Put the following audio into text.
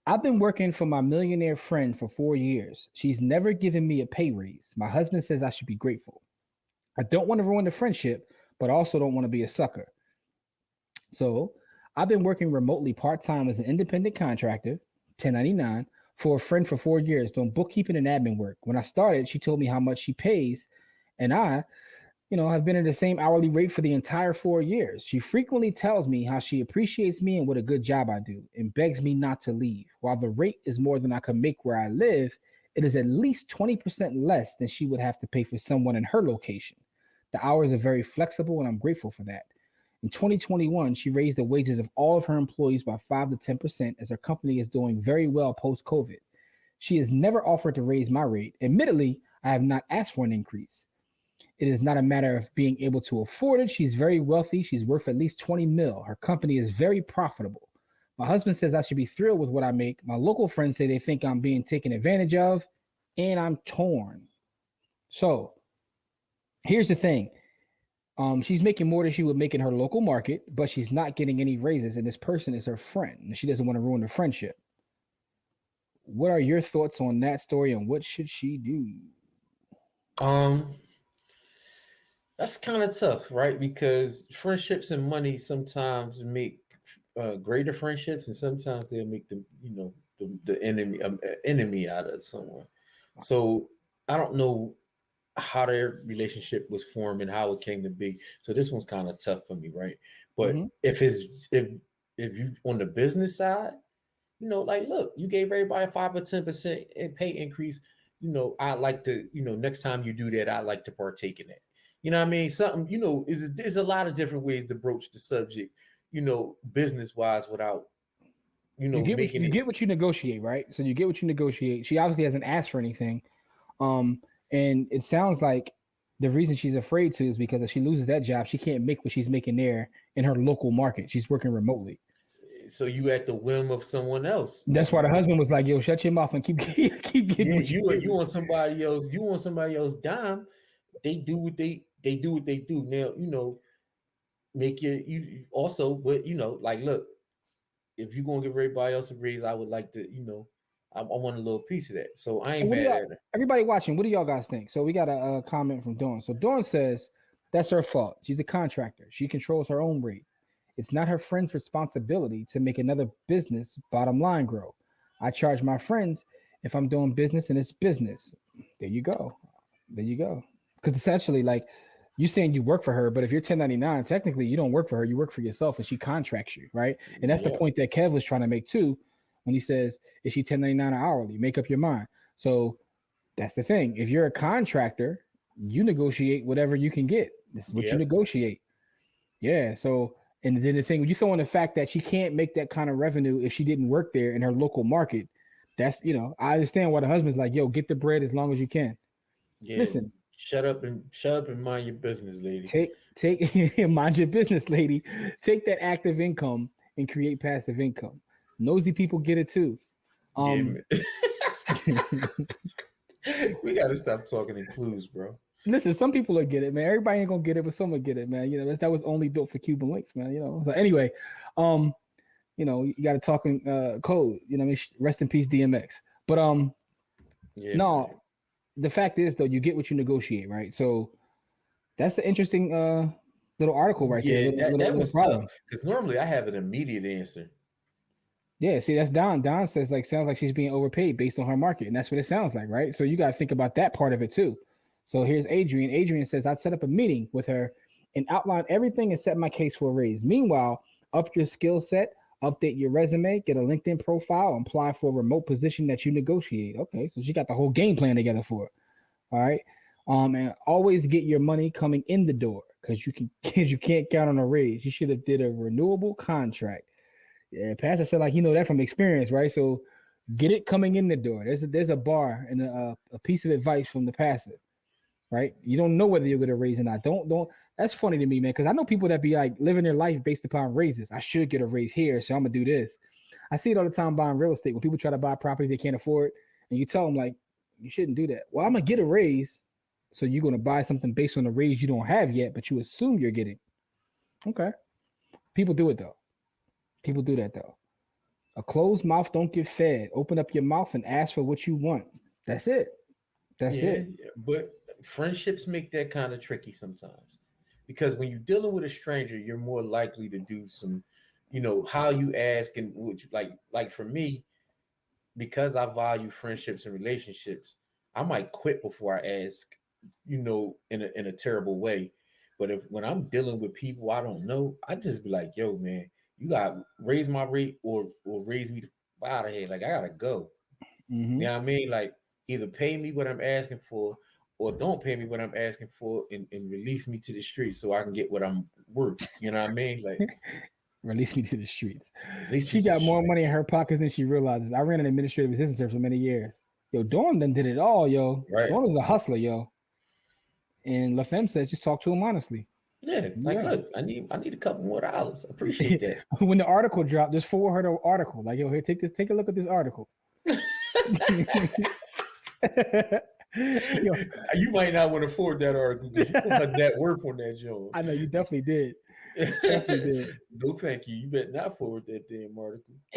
I've been working for my millionaire friend for 4 years. She's never given me a pay raise. My husband says I should be grateful. I don't want to ruin the friendship, but also don't want to be a sucker. So I've been working remotely part-time as an independent contractor, 1099, for a friend for 4 years, doing bookkeeping and admin work. When I started, she told me how much she pays, and I've been at the same hourly rate for the entire 4 years. She frequently tells me how she appreciates me and what a good job I do and begs me not to leave. While the rate is more than I can make where I live, it is at least 20% less than she would have to pay for someone in her location. The hours are very flexible, and I'm grateful for that. In 2021, she raised the wages of all of her employees by 5 to 10% as her company is doing very well post COVID. She has never offered to raise my rate. Admittedly, I have not asked for an increase. It is not a matter of being able to afford it. She's very wealthy. She's worth at least 20 mil. Her company is very profitable. My husband says I should be thrilled with what I make. My local friends say they think I'm being taken advantage of, and I'm torn. So here's the thing. She's making more than she would make in her local market, but she's not getting any raises, and this person is her friend, and she doesn't want to ruin the friendship. What are your thoughts on that story, and what should she do? That's kind of tough, right? Because friendships and money sometimes make greater friendships, and sometimes they'll make the enemy out of someone. So I don't know how their relationship was formed and how it came to be. So this one's kind of tough for me, right? But if you on the business side, like, look, you gave everybody 5 or 10% pay increase. I'd like to, next time you do that, I'd like to partake in that. You know what I mean? Something, there's a lot of different ways to broach the subject, business wise without, you get what you negotiate, right? So you get what you negotiate. She obviously hasn't asked for anything. And it sounds like the reason she's afraid to is because if she loses that job, she can't make what she's making there in her local market. She's working remotely. So you at the whim of someone else. That's why the husband was like, "Yo, shut your mouth and keep getting." Yeah, you want somebody else. You want somebody else dime. They do what they do. Now make you also, but like, look, if you're gonna give everybody else a raise, I would like to, I want a little piece of that. So I ain't mad at her. Everybody watching, what do y'all guys think? So we got a comment from Dawn. So Dawn says that's her fault. She's a contractor. She controls her own rate. It's not her friend's responsibility to make another business bottom line grow. I charge my friends if I'm doing business and it's business. There you go. Because essentially, like, you saying you work for her, but if you're 1099, technically you don't work for her. You work for yourself, and she contracts you, right? And that's the point that Kev was trying to make too, when he says, is she 1099 or hourly? Make up your mind. So that's the thing. If you're a contractor, you negotiate whatever you can get. This is what you negotiate. Yeah. So, and then the thing, when you throw in the fact that she can't make that kind of revenue if she didn't work there in her local market, that's, I understand why the husband's like, yo, get the bread as long as you can. Yeah. Listen. Shut up and mind your business, lady. Take mind your business, lady. Take that active income and create passive income. Nosy people get it too. We gotta stop talking in clues, bro. Listen, some people will get it, man. Everybody ain't gonna get it, but some will get it, man. That was only built for Cuban links, man. So anyway, you got to talk in code. Rest in peace, DMX. But no, man. The fact is though, you get what you negotiate, right? So that's an interesting little article right there. That was tough because normally I have an immediate answer. Yeah, see, that's Don. Don says sounds like she's being overpaid based on her market, and that's what it sounds like, right? So you got to think about that part of it too. So here's Adrian. Adrian says, I'd set up a meeting with her and outline everything and set my case for a raise. Meanwhile, up your skill set, update your resume, get a LinkedIn profile, apply for a remote position that you negotiate. Okay, so she got the whole game plan together for it. All right. And always get your money coming in the door because you can't count on a raise. You should have did a renewable contract. Yeah, Pastor said that from experience, right? So get it coming in the door. There's a bar and a piece of advice from the pastor. Right? You don't know whether you're going to raise or not. Don't. That's funny to me, man, because I know people that be like living their life based upon raises. I should get a raise here, so I'm going to do this. I see it all the time buying real estate when people try to buy properties they can't afford, and you tell them, like, you shouldn't do that. Well, I'm going to get a raise, so you're going to buy something based on a raise you don't have yet, but you assume you're getting. Okay. People do it, though. People do that, though. A closed mouth don't get fed. Open up your mouth and ask for what you want. That's it. That's Yeah, it. but friendships make that kind of tricky sometimes because when you're dealing with a stranger, you're more likely to do some, how you ask and which like for me, because I value friendships and relationships, I might quit before I ask, in a terrible way. But if when I'm dealing with people I don't know, I just be like, yo, man, you got to raise my rate or raise me out of here. Like I gotta go. Mm-hmm. You know what I mean? Like either pay me what I'm asking for or don't pay me what I'm asking for and release me to the street so I can get what I'm worth. You know what I mean? Like Release me to the streets. release me She to the got more money in streets. her pockets than she realizes. I ran an administrative assistant for many years. Yo, Dawn done did it all, yo. Right. Dawn is a hustler, yo. And LaFemme says just talk to him honestly. Yeah. Like Yeah. look, I need a couple more dollars. Appreciate that. When the article dropped, just forward her the article. Like, yo, here, take a look at this article. Yo, You might not want to afford that article because you put her net worth on that joint. I know you definitely did. Definitely did. No, thank you. You better not forward that damn article.